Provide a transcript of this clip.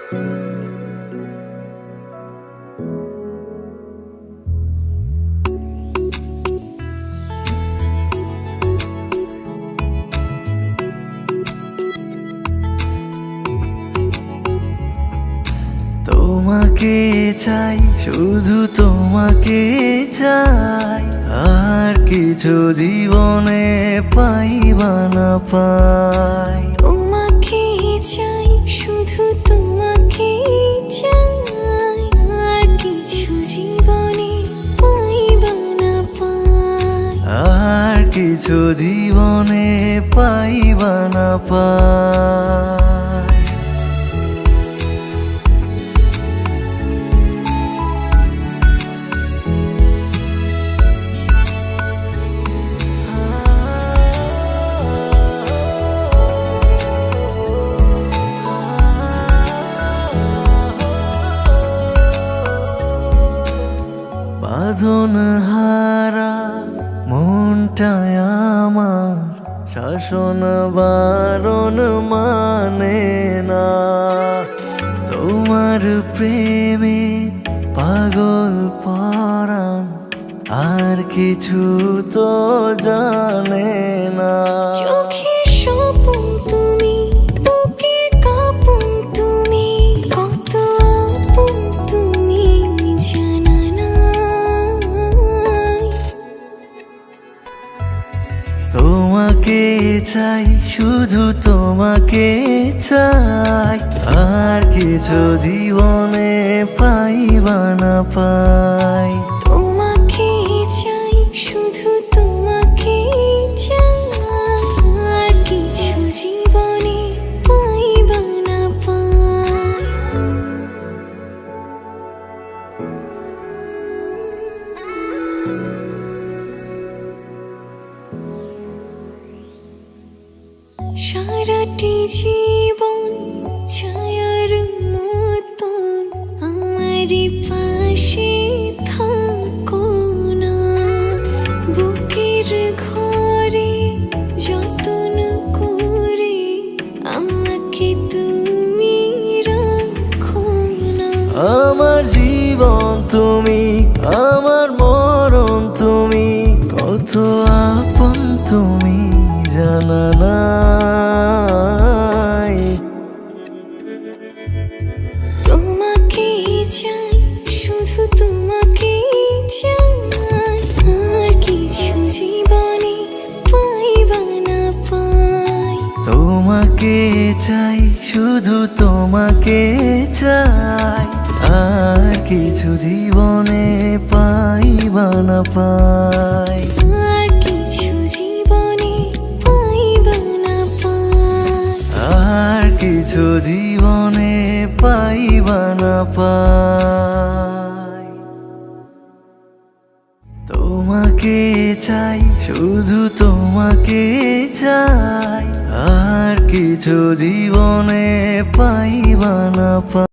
তোমাকে চাই, শুধু তোমাকে চাই, আর কিছু জীবনে পাইবা না পাই। তোমাকে চাই, শুধু তোমাকে চাই, আর কিছু জীবনে পাইবা না পাই। আর কিছু জীবনে পাইবা না পাই। বাঁধন হারা মনটায় আমার শাসন বারণ মানে না। তোমার প্রেমে পাগল পরাণ আর কিছু তো জানে না। চোখের স্বপন তুমি, বুকের কাঁপন তুমি, কত আপন তুমি জানা নাই। তোমাকে চাই, শুধু তোমাকে চাই, আর কিছু জীবনে পাইবা না পাই। তোমাকে চাই, শুধু তোমাকে চাই, আর কিছু জীবনে পাইবা না পাই। সারাটি জীবন ছায়ার মতন আমারই পাশে থাকো না। বুকের ঘরে যতন করে আমাকে তুমি রাখো না। আমার জীবন তুমি, আমার মরণ তুমি, কত আপন তুমি জানা নাই। তোমাকে চাই, শুধু তোমাকে চাই, আর কিছু জীবনে পাইবা না পাই। তোমাকে চাই, শুধু তোমাকে চাই, আর কিছু জীবনে পাইবা না পাই। আর কিছু জীবনে পাইবা না পাই। আর কিছু জীবনে পাইবা না পাই। তোমাকে চাই, শুধু তোমাকে চাই, আর কিছু জীবনে পাইবা না পাই।